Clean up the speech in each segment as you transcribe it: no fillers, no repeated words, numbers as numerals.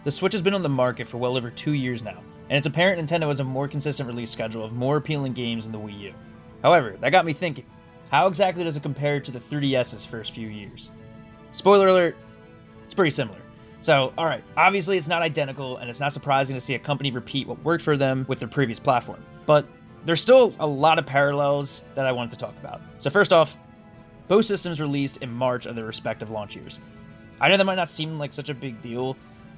The Switch has been on the market for well over 2 years now, and it's apparent Nintendo has a more consistent release schedule of more appealing games than the Wii U. However, that got me thinking, how exactly does it compare to the 3DS's first few years? Spoiler alert, it's pretty similar. So, alright, obviously it's not identical, and it's not surprising to see a company repeat what worked for them with their previous platform. But there's still a lot of parallels that I wanted to talk about. So first off, both systems released in March of their respective launch years. I know that might not seem like such a big deal,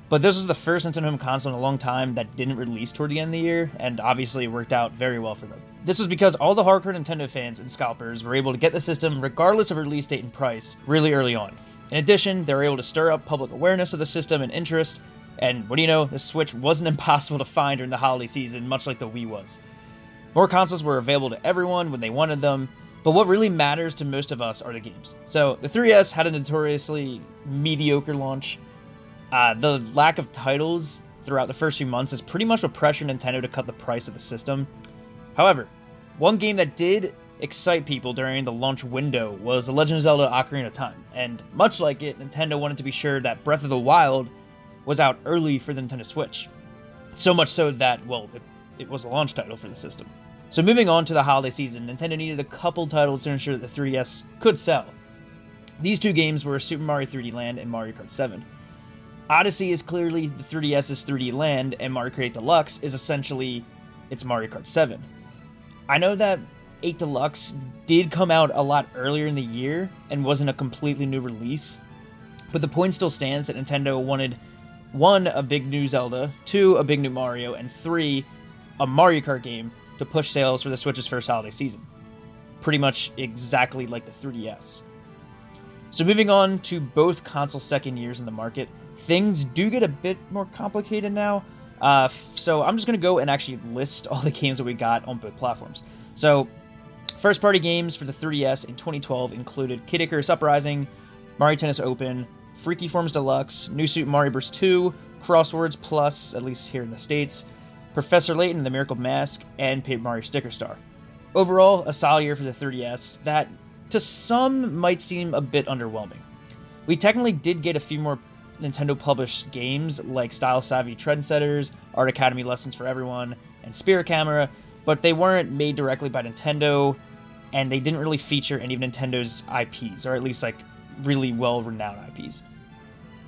but this was the first Nintendo home console in a long time that didn't release toward the end of the year, and obviously it worked out very well for them. This was because all the hardcore Nintendo fans and scalpers were able to get the system regardless of release date and price really early on. In addition, they were able to stir up public awareness of the system and interest, and what do you know, the Switch wasn't impossible to find during the holiday season, much like the Wii was. More consoles were available to everyone when they wanted them, but what really matters to most of us are the games. So, the 3DS had a notoriously mediocre launch. The lack of titles throughout the first few months is pretty much what pressured Nintendo to cut the price of the system. However, one game that did excite people during the launch window was The Legend of Zelda Ocarina of Time, and much like it, Nintendo wanted to be sure that Breath of the Wild was out early for the Nintendo Switch. So much so that, well, it was a launch title for the system. So moving on to the holiday season, Nintendo needed a couple titles to ensure that the 3DS could sell. These two games were Super Mario 3D Land and Mario Kart 7. Odyssey is clearly the 3DS's 3D Land, and Mario Kart 8 Deluxe is essentially its Mario Kart 7. I know that 8 Deluxe did come out a lot earlier in the year and wasn't a completely new release, but the point still stands that Nintendo wanted 1, a big new Zelda, 2, a big new Mario, and 3, a Mario Kart game to push sales for the Switch's first holiday season. Pretty much exactly like the 3DS. So moving on to both consoles' second years in the market, things do get a bit more complicated now. So I'm just going to go and actually list all the games that we got on both platforms. So first-party games for the 3DS in 2012 included Kid Icarus Uprising, Mario Tennis Open, Freaky Forms Deluxe, New Super Mario Bros. 2, Crosswords Plus, at least here in the States, Professor Layton and the Miracle Mask, and Paper Mario Sticker Star. Overall, a solid year for the 3DS that, to some, might seem a bit underwhelming. We technically did get a few more Nintendo-published games like Style Savvy Trendsetters, Art Academy Lessons for Everyone, and Spirit Camera, but they weren't made directly by Nintendo, and they didn't really feature any of Nintendo's IPs, or at least like really well-renowned IPs.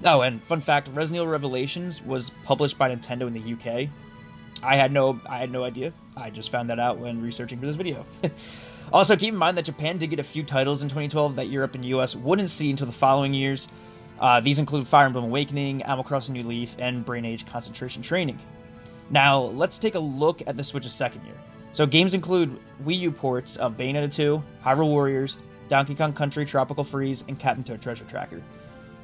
Oh, and fun fact, Resident Evil Revelations was published by Nintendo in the UK. I had no idea. I just found that out when researching for this video. Also, keep in mind that Japan did get a few titles in 2012 that Europe and US wouldn't see until the following years. These include Fire Emblem Awakening, Animal Crossing New Leaf, and Brain Age Concentration Training. Now, let's take a look at the Switch's second year. So games include Wii U ports of Bayonetta 2, Hyrule Warriors, Donkey Kong Country Tropical Freeze, and Captain Toad Treasure Tracker.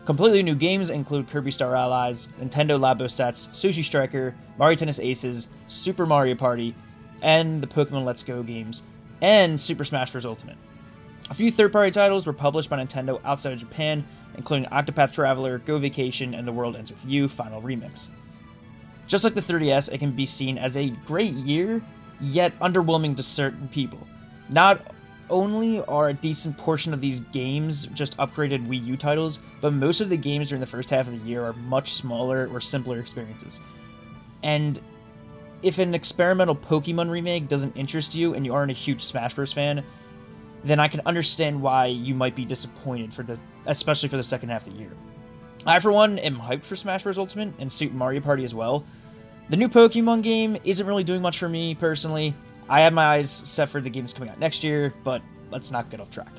Completely new games include Kirby Star Allies, Nintendo Labo Sets, Sushi Striker, Mario Tennis Aces, Super Mario Party, and the Pokemon Let's Go games, and Super Smash Bros. Ultimate. A few third-party titles were published by Nintendo outside of Japan, including Octopath Traveler, Go Vacation, and The World Ends With You Final Remix. Just like the 3DS, it can be seen as a great year, yet underwhelming to certain people. Not only are a decent portion of these games just upgraded Wii U titles, but most of the games during the first half of the year are much smaller or simpler experiences. And if an experimental Pokemon remake doesn't interest you and you aren't a huge Smash Bros. Fan, then I can understand why you might be disappointed especially for the second half of the year. I, for one, am hyped for Smash Bros. Ultimate and Super Mario Party as well. The new Pokemon game isn't really doing much for me, personally. I have my eyes set for the games coming out next year, but let's not get off track.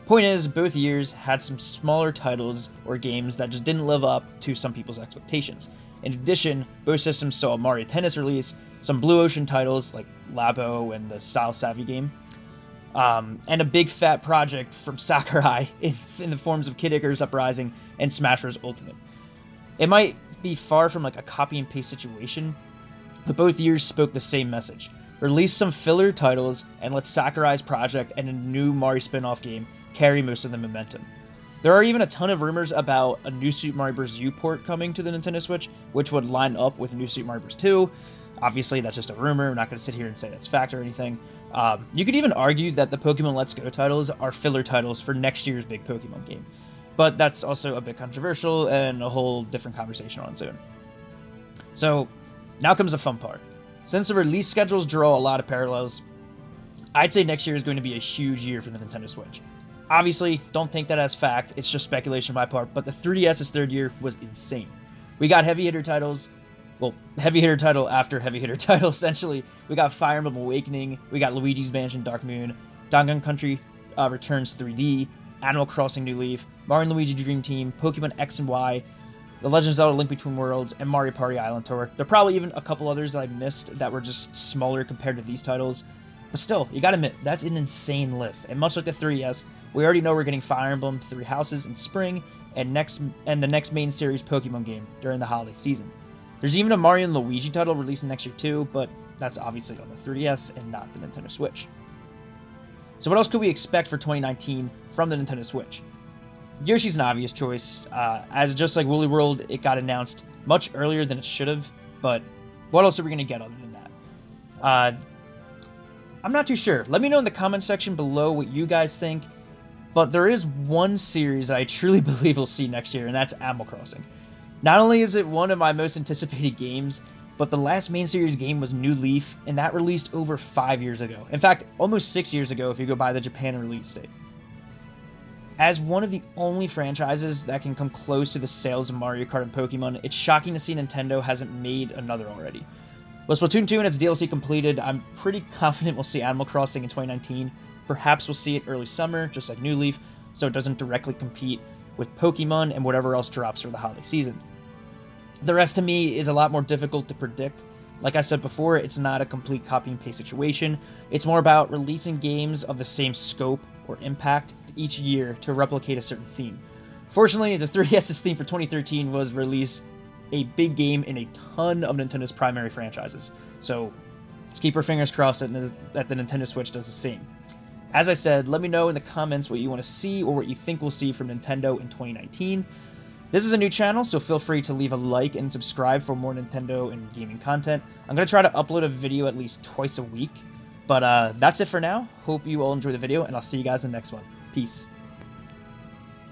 Point is, both years had some smaller titles or games that just didn't live up to some people's expectations. In addition, both systems saw a Mario Tennis release, some Blue Ocean titles like Labo and the Style Savvy game, and a big fat project from Sakurai in the forms of Kid Icarus Uprising and Smash Bros. Ultimate. It might be far from like a copy and paste situation, but both years spoke the same message. Release some filler titles and let Sakurai's project and a new Mario spin-off game carry most of the momentum. There are even a ton of rumors about a new Super Mario Bros. U port coming to the Nintendo Switch, which would line up with new Super Mario Bros. 2. Obviously, that's just a rumor. I'm not going to sit here and say that's fact or anything. You could even argue that the Pokemon Let's Go titles are filler titles for next year's big Pokemon game. But that's also a bit controversial and a whole different conversation on its own. So now comes the fun part. Since the release schedules draw a lot of parallels, I'd say next year is going to be a huge year for the Nintendo Switch. Obviously, don't take that as fact, it's just speculation on my part, but the 3DS's third year was insane. We got heavy hitter titles, well, heavy hitter title after heavy hitter title, essentially. We got Fire Emblem Awakening, we got Luigi's Mansion Dark Moon, Donkey Kong Country Returns 3D, Animal Crossing New Leaf, Mario & Luigi Dream Team, Pokemon X and Y, The Legend of Zelda Link Between Worlds, and Mario Party Island Tour. There are probably even a couple others that I missed that were just smaller compared to these titles. But still, you gotta admit, that's an insane list. And much like the 3DS, we already know we're getting Fire Emblem Three Houses in spring, and the next main series Pokemon game during the holiday season. There's even a Mario & Luigi title releasing next year too, but that's obviously on the 3DS and not the Nintendo Switch. So what else could we expect for 2019 from the Nintendo Switch? Yoshi's an obvious choice, as just like Woolly World, it got announced much earlier than it should have, but what else are we going to get other than that? I'm not too sure. Let me know in the comment section below what you guys think, but there is one series I truly believe we'll see next year, and that's Animal Crossing. Not only is it one of my most anticipated games, but the last main series game was New Leaf, and that released over 5 years ago. In fact, almost 6 years ago if you go by the Japan release date. As one of the only franchises that can come close to the sales of Mario Kart and Pokemon, it's shocking to see Nintendo hasn't made another already. With Splatoon 2 and its DLC completed, I'm pretty confident we'll see Animal Crossing in 2019. Perhaps we'll see it early summer, just like New Leaf, so it doesn't directly compete with Pokemon and whatever else drops for the holiday season. The rest to me is a lot more difficult to predict. Like I said before, it's not a complete copy and paste situation. It's more about releasing games of the same scope or impact each year to replicate a certain theme. Fortunately, the 3DS's theme for 2013 was release a big game in a ton of Nintendo's primary franchises. So let's keep our fingers crossed that the Nintendo Switch does the same. As I said, let me know in the comments what you want to see or what you think we'll see from Nintendo in 2019. This is a new channel, so feel free to leave a like and subscribe for more Nintendo and gaming content. I'm going to try to upload a video at least twice a week. But that's it for now. Hope you all enjoy the video, and I'll see you guys in the next one. Peace.